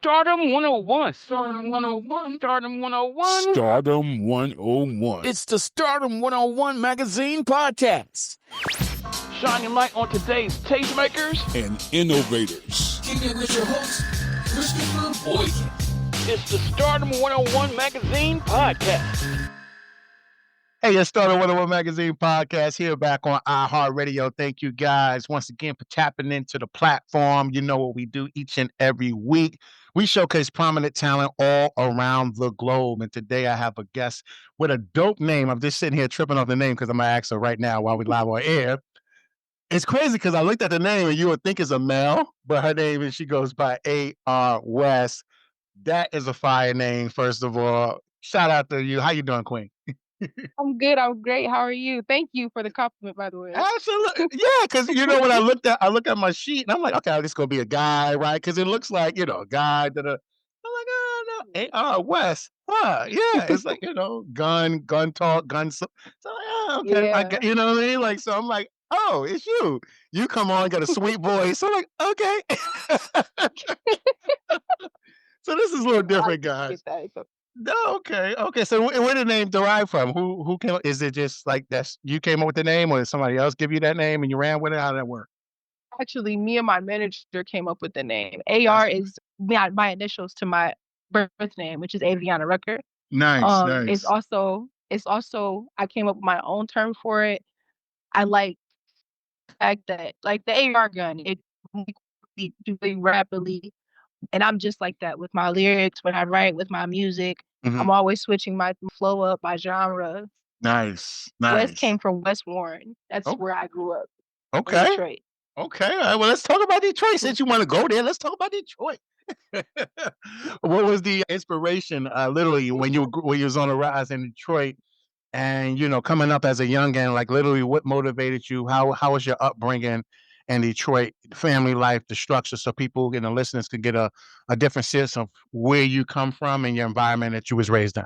Stardom 101. Stardom 101. Stardom 101. Stardom 101. It's the Stardom 101 Magazine Podcast. Shining light on today's tastemakers and innovators. Kicking it with your host, Christopher Boykin. It's the Stardom 101 Magazine Podcast. Hey, it's Stardom 101 Magazine Podcast here back on iHeartRadio. Thank you guys once again for tapping into the platform. You know what we do each and every week. We showcase prominent talent all around the globe. And today I have a guest with a dope name. I'm just sitting here tripping off the name because I'm going to ask her right now while we live on air. It's crazy because I looked at the name and you would think it's a male, but her name is, she goes by A.R.WE T. That is a fire name, first of all. Shout out to you. How you doing, Queen? I'm good. I'm great. How are you? Thank you for the compliment, by the way. Absolutely. Yeah, because you know when I look at my sheet and I'm like, okay, this is gonna be a guy, right? Because it looks like, a guy that I'm like, oh no, A.R.WE T. Huh, yeah. It's like, gun talk, so like, oh, okay. Yeah. You know what I mean? Like, so I'm like, oh, it's you. You come on, got a sweet voice. So I'm like, okay. So this is a little different, guys. No, okay. So where did the name derive from? Who came up? Is it just like you came up with the name, or did somebody else give you that name and you ran with it? How did that work? Actually, me and my manager came up with the name. AR is my initials to my birth name, which is Aviana Rucker. Nice. It's also I came up with my own term for it. I like the fact that like the AR gun, it moves really rapidly. And I'm just like that with my lyrics, when I write, with my music. Mhm. I'm always switching my flow up, my genre. Nice. West came from West Warren. That's Oh. where I grew up. Okay. Detroit. Okay. All right. Well, let's talk about Detroit. Since you want to go there, let's talk about Detroit. What was the inspiration, literally, when you was on the rise in Detroit, and coming up as a youngin, like literally, what motivated you? How was your upbringing in Detroit, family life, the structure, so people, listeners could get a different sense of where you come from and your environment that you was raised in?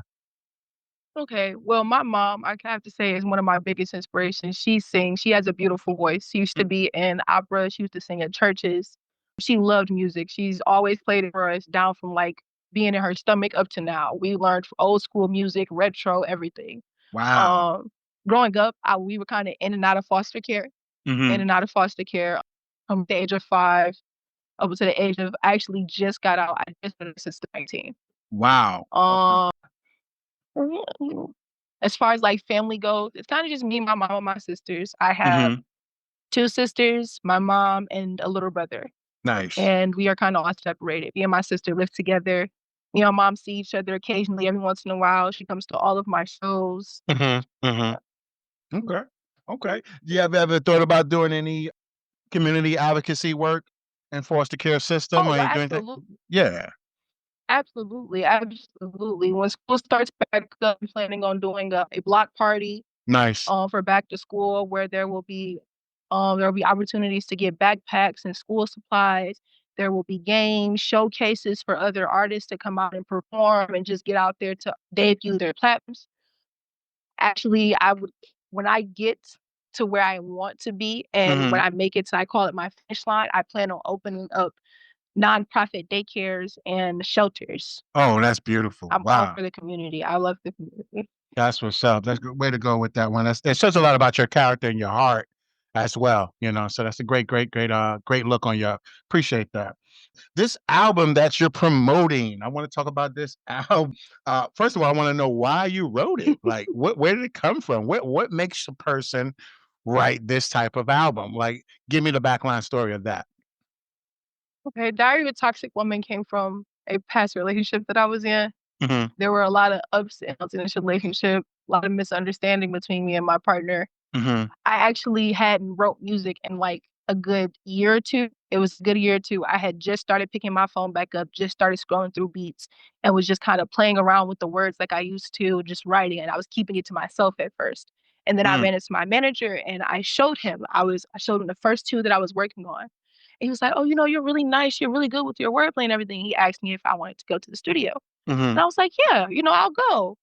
Okay. Well, my mom, I have to say, is one of my biggest inspirations. She sings. She has a beautiful voice. She used to be in opera. She used to sing at churches. She loved music. She's always played it for us, down from like being in her stomach up to now. We learned old school music, retro, everything. Wow. Growing up, we were kind of in and out of foster care. Mhm. In and out of foster care from the age of 5 up to the age of, I actually just got out. I just been since 19. Wow. As far as like family goes, it's kind of just me, my mom, and my sisters. I have Mhm. 2 sisters, my mom, and a little brother. Nice. And we are kind of all separated. Me and my sister live together. Me and my mom see each other occasionally, every once in a while. She comes to all of my shows. Okay. Do you ever thought about doing any community advocacy work and foster care system? Oh, Are you doing that? absolutely. Yeah. Absolutely. When school starts back up, I'm planning on doing a block party Nice. for back to school, where there will be opportunities to get backpacks and school supplies. There will be games, showcases for other artists to come out and perform and just get out there to debut their platforms. Actually, when I get to where I want to be and when I make it to, I call it my finish line, I plan on opening up nonprofit daycares and shelters. Oh, that's beautiful. I'm all Wow. for the community. I love the community. That's what's up. That's a good way to go with that one. It says a lot about your character and your heart as well, So that's a great look on you. Appreciate that. This album that you're promoting, I want to talk about this album. First of all, I want to know why you wrote it. Like, where did it come from? What makes a person write this type of album? Like, give me the backline story of that. Okay, Diary of a Toxic Woman came from a past relationship that I was in. Mhm. There were a lot of ups and downs in this relationship, a lot of misunderstanding between me and my partner. Mhm. I actually hadn't wrote music in like a good year or two. It was a good year or two. I had just started picking my phone back up, just started scrolling through beats, and was just kind of playing around with the words like I used to, just writing, and I was keeping it to myself at first. And then I ran into my manager and I showed him. I showed him the first 2 that I was working on. And he was like, "Oh, you're really nice. You're really good with your wordplay and everything." He asked me if I wanted to go to the studio. And Mhm. I was like, "Yeah, I'll go."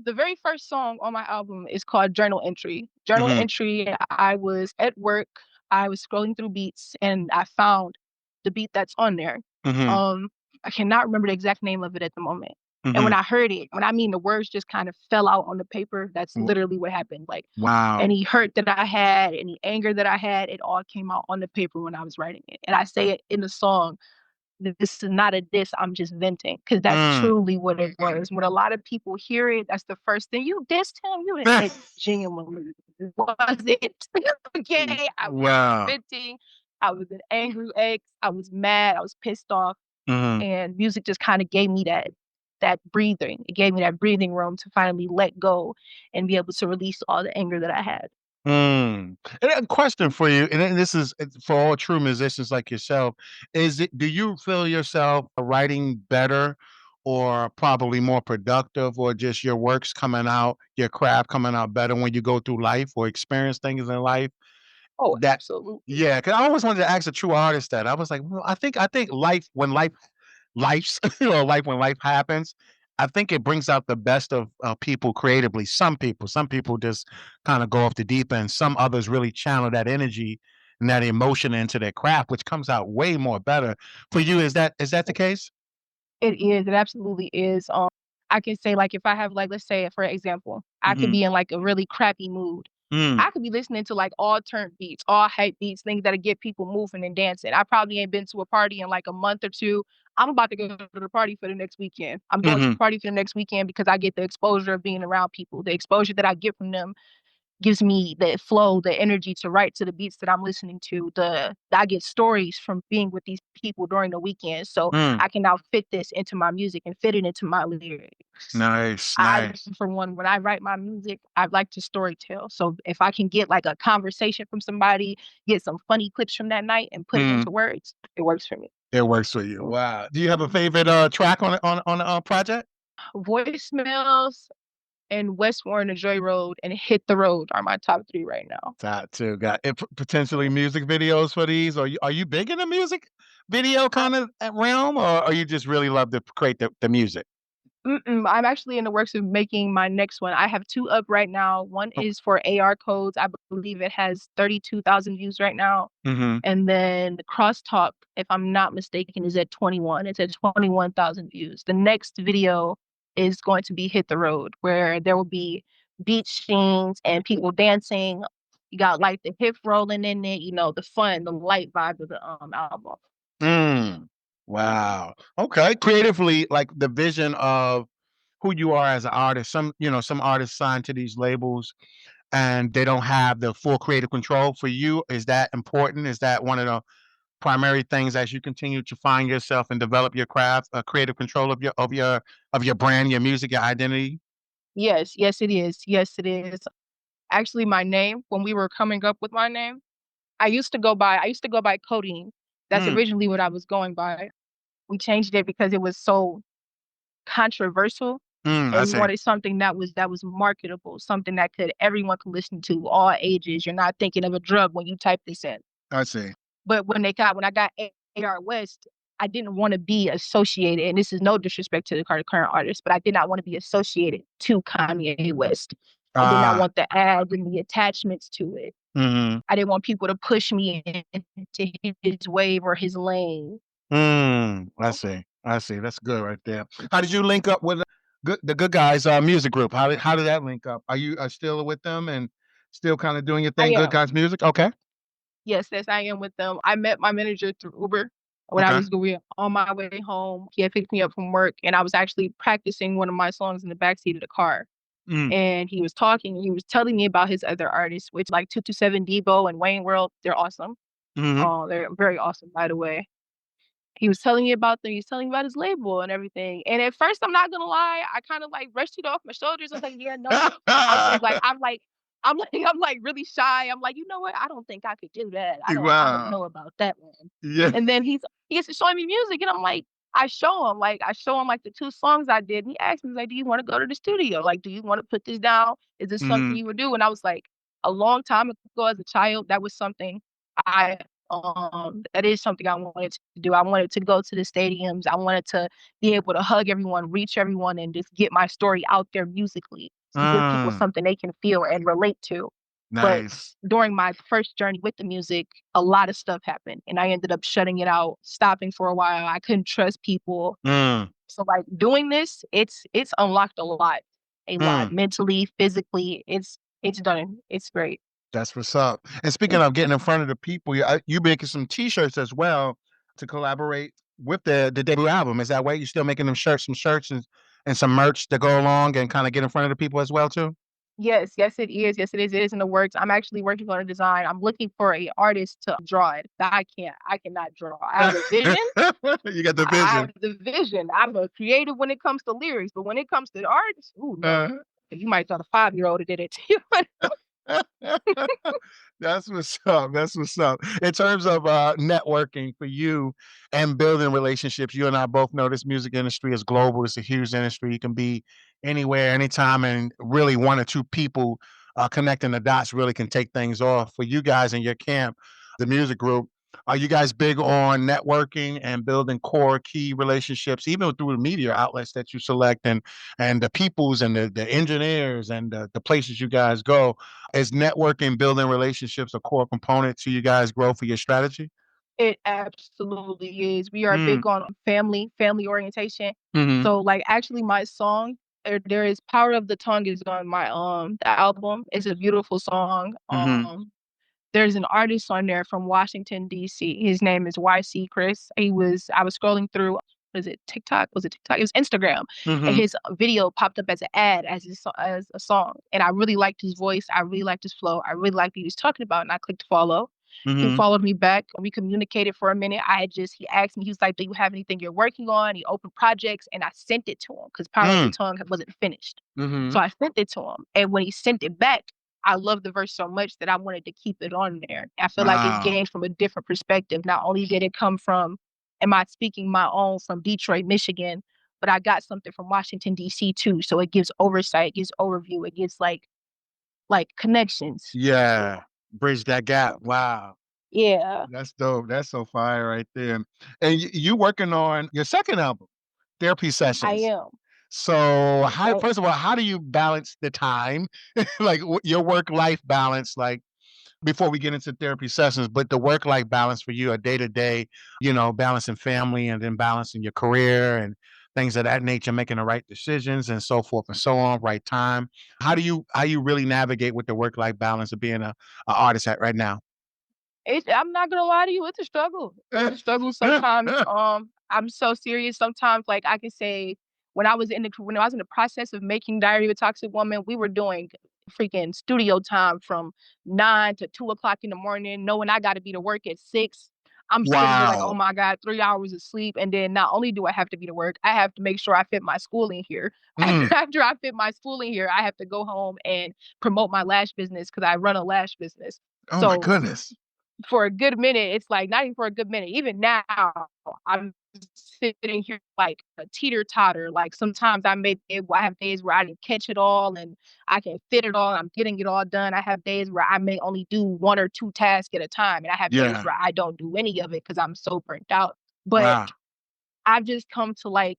The very first song on my album is called Journal Entry. Journal Mhm. Entry, I was at work, I was scrolling through beats, and I found the beat that's on there. Mhm. Um, I cannot remember the exact name of it at the moment. And when Mhm. I heard it, when I mean the words just kind of fell out on the paper, that's W literally what happened. Like Wow. any hurt that I had, any anger that I had, it all came out on the paper when I was writing it. And I say it in the song. This is not a diss, I'm just venting, because that's Mm. truly what it was. When a lot of people hear it, that's the first thing, "You dissed him?" It genuinely wasn't. Okay? I was Wow. venting, I was an angry ex, I was mad, I was pissed off, Mhm. and music just kinda gave me that breathing. It gave me that breathing room to finally let go and be able to release all the anger that I had. Mm. And a question for you, and then this is for all true musicians like yourself. Do you feel yourself writing better or probably more productive, or just your works coming out, your craft coming out better when you go through life or experience things in life Oh, that absolutely. yeah, because I always wanted to ask a true artist that. I was like, well, I think life when life's or life when life happens, I think it brings out the best of people creatively. Some people just kind of go off the deep end. Some others really channel that energy and that emotion into their craft, which comes out way more better. For you, is that the case? It is, it absolutely is. I can say, like, if I have, like, let's say, for example, I could Hmm. be in, like, a really crappy mood. Mm, I could be listening to, like, all turnt beats, all hype beats, things that'll get people moving and dancing. I probably ain't been to a party in, like, a month or 2. I'm about to go to the party for the next weekend. I'm going to the hmm. party for the next weekend because I get the exposure of being around people. The exposure that I get from them gives me the flow, the energy to write to the beats that I'm listening to. I get stories from being with these people during the weekend, so Mm. I can now fit this into my music and fit it into my lyrics. Nice, I, nice. for one, when I write my music, I like to story tell. So if I can get like a conversation from somebody, get some funny clips from that night, and put it Mm. into words, it works for me. It works for you. Wow. Do you have a favorite track on the project? Voicemails and West Warren and Joy Road and Hit the Road are my top 3 right now. That too. Got it, potentially music videos for these. Are you big in the music video kind of realm, or are you just really love to create the music? I'm actually in the works of making my next one. I have 2 up right now. One Oh, is for AR codes. I believe it has 32,000 views right now. mhm. And then the crosstalk, if I'm not mistaken, is at 21. It's at 21,000 views. The next video is going to be Hit the Road, where there will be beach scenes and people dancing. You got like the hip rolling in it, the fun, the light vibe of the album. Mm. Wow. Okay. Creatively, like the vision of who you are as an artist. Some artists sign to these labels and they don't have the full creative control. For you, is that important? Is that one of the primary things as you continue to find yourself and develop your craft, creative control of your brand, your music, your identity? Yes, yes, it is. Yes, it is. Actually, my name, when we were coming up with my name, I used to go by Codeine. That's Mm, originally what I was going by. We changed it because it was so controversial, I and we see. wanted something that was marketable, something that everyone could listen to, all ages. You're not thinking of a drug when you type this in. I see. But when I got A.R. West, I didn't wanna be associated, and this is no disrespect to the current artist, but I did not wanna be associated to Kanye West. I did not Ah, want the ads and the attachments to it. mhm. I didn't want people to push me into his wave or his lane. I see. I see. That's good right there. How did you link up with the Good Guys music group? How did that link up? Are you still with them and still kind of doing your I thing? Good am. Guys music. Okay. Yes, yes, I am with them. I met my manager through Uber when I Okay. was going on my way home. He had picked me up from work, and I was actually practicing one of my songs in the backseat of the car. Mm, And he was talking, and he was telling me about his other artists, which like 227 Debo and Wayne World. They're awesome. hmm. They're very awesome, by the way. He was telling me about them. He was telling me about his label and everything. And at first, I'm not gonna lie, I kind of like brushed it off my shoulders. I was like, yeah, no. I'm like really shy. I'm like, you know what? I don't think I could do that. I don't Wow. know about that one. Yeah. And then he gets to showing me music, and I'm like, I show him like the 2 songs I did. And he asked me, he's like, do you want to go to the studio? Like, do you want to put this down? Is this something Mhm. you would do? And I was like, a long time ago as a child, that was something I that is something I wanted to do. I wanted to go to the stadiums. I wanted to be able to hug everyone, reach everyone, and just get my story out there musically to give people Mm. something they can feel and relate to. But Nice. during my first journey with the music, a lot of stuff happened and I ended up shutting it out, stopping for a while. I couldn't trust people. Mm, So like doing this, it's unlocked a lot mm. mentally, physically. It's done. It's great. That's what's up. And speaking of getting in front of the people, you making some T-shirts as well to collaborate with the debut album. Is that way? You still making them shirts, some shirts and some merch to go along and kind of get in front of the people as well too? Yes, yes, it is. Yes, it is. It is in the works. I'm actually working on a design. I'm looking for a artist to draw it. I can't. I cannot draw. I have a vision. You got the I vision. have the vision. I'm a creative when it comes to lyrics, but when it comes to art, ooh no. Uh, You might thought a 5-year-old did it. That's what's up. That's what's up. In terms of networking for you and building relationships, you and I both know this music industry is global. It's a huge industry. You can be anywhere, anytime, and really one or two people connecting the dots really can take things off. For you guys in your camp, the music group, are you guys big on networking and building core key relationships, even through the media outlets that you select and the peoples and the engineers and the places you guys go? Is networking, building relationships a core component to you guys' growth for your strategy? It absolutely is. We are Mm, big on family orientation. mhm, So like actually my song, there is Power of the Tongue is on my the album. It's a beautiful song. mhm, There's an artist on there from Washington, DC. His name is YC Chris. I was scrolling through, was it TikTok? Was it TikTok? It was Instagram. And mhm, his video popped up as an ad, as a song. And I really liked his voice. I really liked his flow. I really liked what he was talking about. And I clicked follow. He mhm. followed me back. We communicated for a minute. He asked me, he was like, "Do you have anything you're working on?" He opened projects and I sent it to him because Power of the Mm, Tongue wasn't finished. So mhm. I sent it to him. And when he sent it back, I loved the verse so much that I wanted to keep it on there. I feel like it's Wow. gained from a different perspective. Not only did it come from, am I speaking my own from Detroit, Michigan, but I got something from Washington, DC too. So it gives oversight, it gives overview, it gives like connections. Yeah. Bridge that gap. Wow. Yeah, That's dope. That's so fire right there. And you working on your second album, Therapy I Sessions. am. So, Right. first of all, how do you balance the time, like your work life balance, like before we get into therapy sessions, but the work life balance for you, a day to day, balancing family and then balancing your career and things of that nature, making the right decisions and so forth and so on, right time. How you really navigate with the work life balance of being a artist at right now? I'm not gonna lie to you, it's a struggle. It's a struggle sometimes. I'm so serious. Sometimes, like I can say, when I was in the process of making Diary of a Toxic Woman, we were doing freaking studio time from 9 to 2 o'clock in the morning, knowing I got to be to work at 6. I'm sitting here like, oh Wow. my God, 3 hours of sleep, and then not only do I have to be to work, I have to make sure I fit my school in here. Mm. After I fit my school in here, I have to go home and promote my lash business because I run a lash business. Oh my So goodness. for a good minute, it's like not even for a good minute. Even now, I'm sitting here like a teeter-totter. Like sometimes I have days where I didn't catch it all and I can fit it all. I'm getting it all done. I have days where I may only do 1 or 2 tasks at a time, and I have days Yeah. where I don't do any of it because I'm so burnt out. But Wow. I've just come to like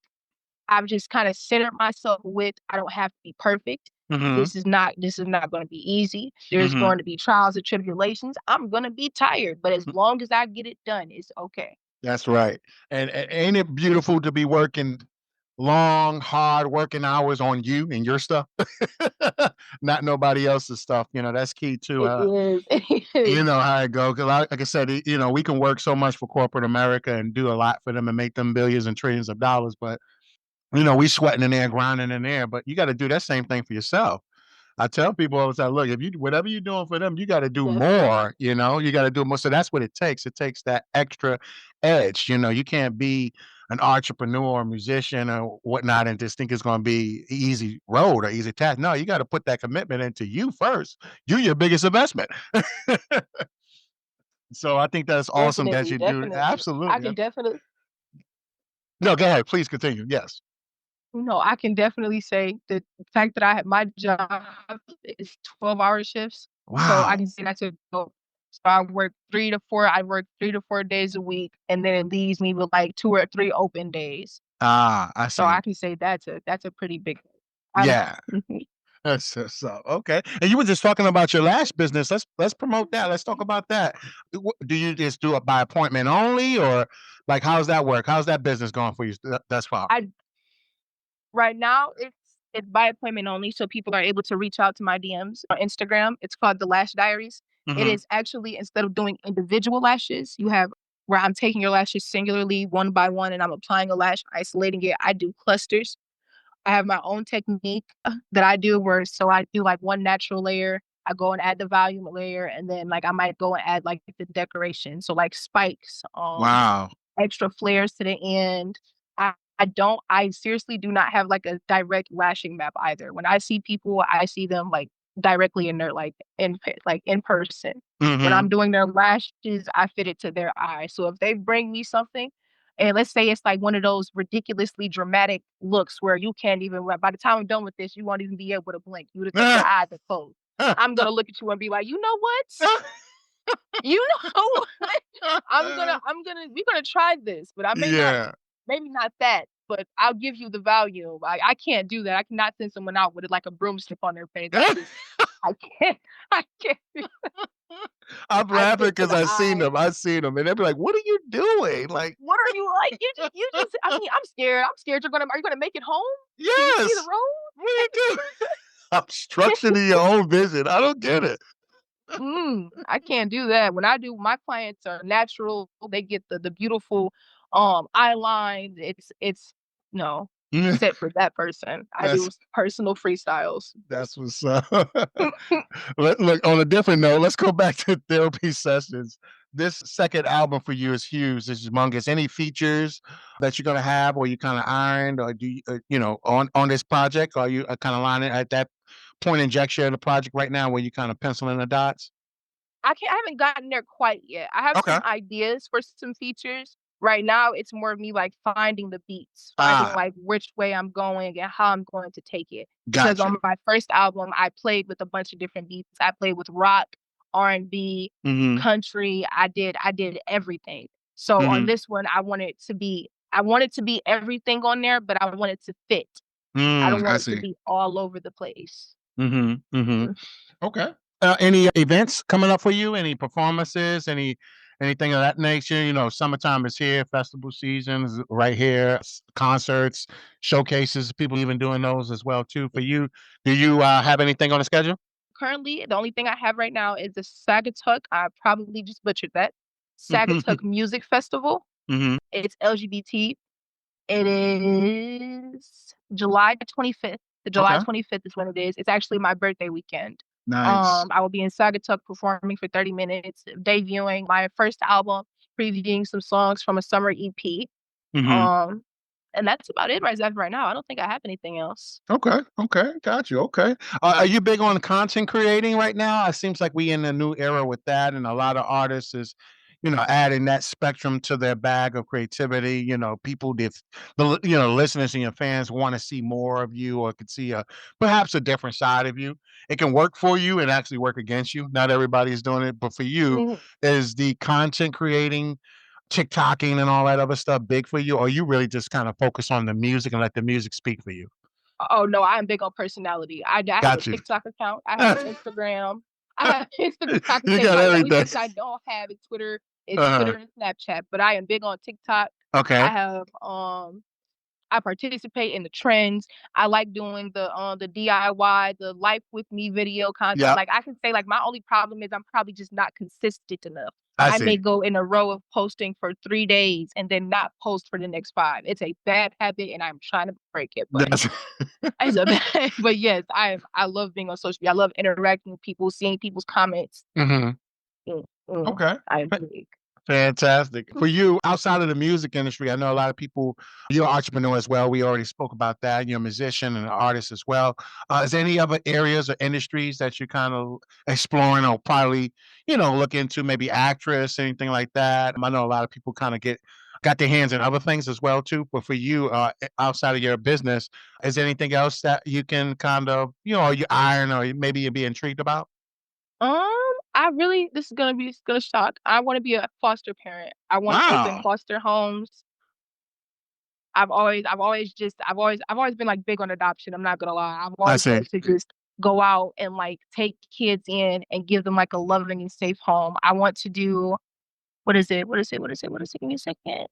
I've just kind of centered myself with I don't have to be perfect. Mhm. This is not going to be easy. There's Mhm. going to be trials and tribulations. I'm going to be tired, but as long as I get it done, it's okay. That's right. And ain't it beautiful to be working long, hard working hours on you and your stuff? Not nobody else's stuff. That's key too. It is. It You is. know how it goes. 'Cause like I said, we can work so much for corporate America and do a lot for them and make them billions and trillions of dollars, but we sweating in there, grinding in there. But you got to do that same thing for yourself. I tell people all the time, look, if you whatever you're doing for them, you got to do Definitely. more. You got to do more. So that's what it takes. It takes that extra edge. You can't be an entrepreneur or musician or whatnot and just think it's going to be easy road or easy task. No, you got to put that commitment into you first. You're your biggest investment. So I think that's awesome that Definitely. you do. Definitely. I Absolutely. can definitely No, go ahead. Please continue. Yes. I can definitely say that the fact that I have my job is 12-hour shifts. So I Wow. can say that's a goal. So I work 3 to 4 days a week, and then it leaves me with like 2 or 3 open days. Ah, I So see. I can say that's a pretty big. I'm Yeah. mhm. So okay. And you were just talking about your lash business. Let's promote that. Let's talk about that. Do you just do it by appointment only, or like how's that work? How's that business going for you thus far? I Right now, it's by appointment only, so people are able to reach out to my DMs on Instagram. It's called The Lash Diaries. It Mm-hmm. is actually, instead of doing individual lashes, you have where I'm taking your lashes singularly one by one and I'm applying a lash, isolating it. I do clusters. I have my own technique that I do so I do like one natural layer. I go and add the volume layer, and then like I might go and add like the decoration. So like spikes, Wow. extra flares to the end. I seriously do not have like a direct lashing map either. When I see people, I see them like directly in their like in person. When Mm-hmm. I'm doing their lashes, I fit it to their eye. So if they bring me something, and let's say it's like one of those ridiculously dramatic looks where you can't even, by the time I'm done with this, you won't even be able to blink. You would have think your eyes are closed. I'm gonna look at you and be like, you know what? You know what? We're gonna try this, but I may not, Yeah. maybe not that, but I'll give you the value. I can't do that. I cannot send someone out with like a broomstick on their face. I can't, I can't. I'm I laughing fit to because the I've seen eye. them. I've seen them, and they'll be like, "What are you doing?" Like, What are you like? You just, I mean, I'm scared. I'm scared are you gonna make it home? Can you see the yes. road? What are you doing? Obstruction in your own vision. I don't get it. I can't do that. When I do, my clients are natural. They get the beautiful eye lines. It's no set for that person. I do That's personal freestyles. that's what's up. Look, on a different note, let's go back to therapy sessions. This second album for you is huge. It's humongous. Any features that you're gonna have, or you kind of ironed, or do you, on this project, or are you kind of lining at that point in juncture of the project right now, where you kind of penciling the dots? I haven't gotten there quite yet. I have Okay. some ideas for some features. Right now, it's more of me like finding the beats, finding Ah, like which way I'm going and how I'm going to take it. Because gotcha. on my first album, I played with a bunch of different beats. I played with rock, R&B, Mm-hmm. country. I did everything. So on Mm-hmm. this one, I want it to be everything on there, but I want it to fit. I don't I want it to see. be all over the place. Mm-hmm. Mm-hmm. Mm. Okay. Any events coming up for you? Any performances? Anything of that nature? Summertime is here. Festival season is right here. Concerts, showcases. People even doing those as well too. For you, do you have anything on the schedule? Currently, the only thing I have right now is the Sagatuck. I probably just butchered that. Sagatuck Music Festival. Hmm. It's LGBT. It is July 25th. The July Okay. 25th is when it is. It's actually my birthday weekend. Nice. I will be in Sagatuck performing for 30 minutes, debuting my first album, previewing some songs from a summer EP. Hmm. Um, and that's about it right as of right now. I don't think I have anything else. Okay. Okay. Got you. Okay. Are you big on content creating right now? It seems like we in a new era with that, and a lot of artists is, adding that spectrum to their bag of creativity. People, if listeners and your fans want to see more of you, or could see perhaps a different side of you, it can work for you and actually work against you. Not everybody's doing it, but for you, Mhm. is the content creating, TikToking, and all that other stuff big for you, or you really just kind of focus on the music and let the music speak for you? Oh, no, I am big on personality. I have a Got you. TikTok account. I have an Instagram. I have Instagram. I can You say got the only everything. place I don't have is Twitter. It's Uh-huh. Twitter and Snapchat, but I am big on TikTok. I Okay. have I participate in the trends. I like doing the DIY, the life with me video content. Yep. Like I can say like my only problem is I'm probably just not consistent enough. I I may see. go in a row of posting for 3 days and then not post for the next 5. It's a bad habit and I'm trying to break it, but That's it's a bad but yes, I love being on social media. I love interacting with people, seeing people's comments. Mhm. Mm, mm, Okay. I am big. Fantastic. For you, outside of the music industry, I know a lot of people, you're an entrepreneur as well. We already spoke about that. You're a musician and an artist as well. Is there any other areas or industries that you're kind of exploring, or probably, look into, maybe actress, anything like that? I know a lot of people kind of got their hands in other things as well too. But for you, outside of your business, is there anything else that you can kind of, or you iron, or maybe you'd be intrigued about? Um, I really this is gonna shock. I wanna be a foster parent. I wanna open Wow. foster homes. I've always been, like, big on adoption, I'm not gonna lie. I've I always see. wanted to just go out and like take kids in and give them like a loving and safe home. I want to do what is it? Give me a second.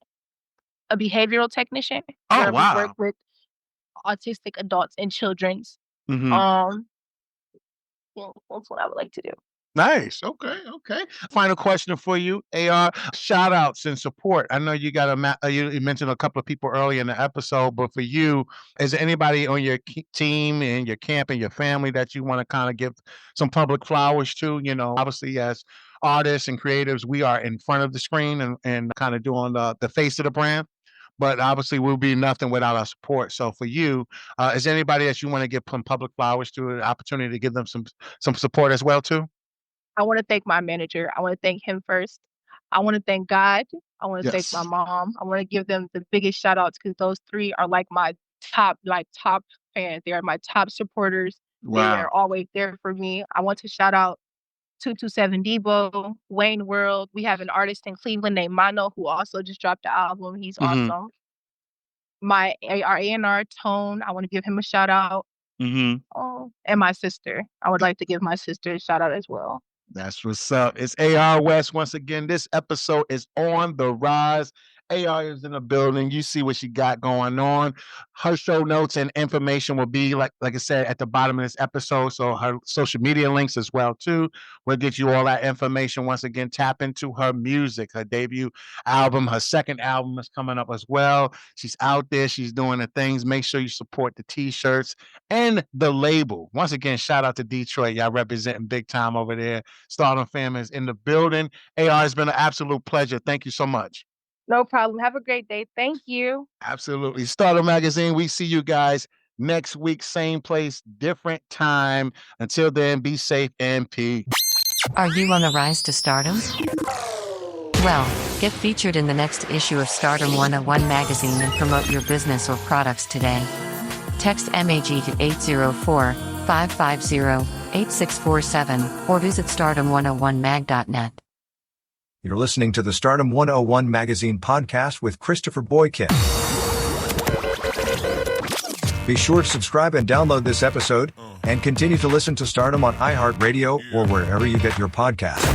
A behavioral technician Oh, where we work wow. with autistic adults and children's. Mhm. Yeah, that's what I would like to do. Nice. Okay. Final question for you, AR. Shout outs and support. I know you got you mentioned a couple of people earlier in the episode, but for you, is there anybody on your team and your camp and your family that you want to kind of give some public flowers to? You know, obviously as artists and creatives, we are in front of the screen and kind of doing the face of the brand. But obviously, we'll be nothing without our support. So for you, is there anybody that you want to give some public flowers to, an opportunity to give them some support as well too? I want to thank my manager. I want to thank him first. I want to thank God. I want to thank my Yes. mom. I want to give them the biggest shout outs because those three are like my top fans. They are my top supporters. They Wow. are always there for me. I want to shout out 227 Debo, Wayne World. We have an artist in Cleveland named Mano who also just dropped an album. He's Mhm. awesome. My A.R.WE Tone. I want to give him a shout out. Mhm. Oh, and my sister. I would like to give my sister a shout out as well. That's what's up. It's AR West once again. This episode is on the rise. AR is in the building. You see what she got going on. Her show notes and information will be like I said at the bottom of this episode. So her social media links as well too. We'll get you all that information. Once again, tap into her music. Her debut album, her second album is coming up as well. She's out there. She's doing the things. Make sure you support the t-shirts and the label. Once again, shout out to Detroit. Y'all representing big time over there. Stardom fam is in the building. AR, has been an absolute pleasure. Thank you so much. No problem. Have a great day. Thank you. Absolutely. Stardom Magazine, we see you guys next week, same place, different time. Until then, be safe and peace. Are you on the rise to stardom? Well, get featured in the next issue of Stardom101 Magazine and promote your business or products today. Text MAG to 804-550-8647 or visit stardom101mag.net. You're listening to the Stardom 101 Magazine Podcast with Christopher Boykin. Be sure to subscribe and download this episode, and continue to listen to Stardom on iHeartRadio or wherever you get your podcasts.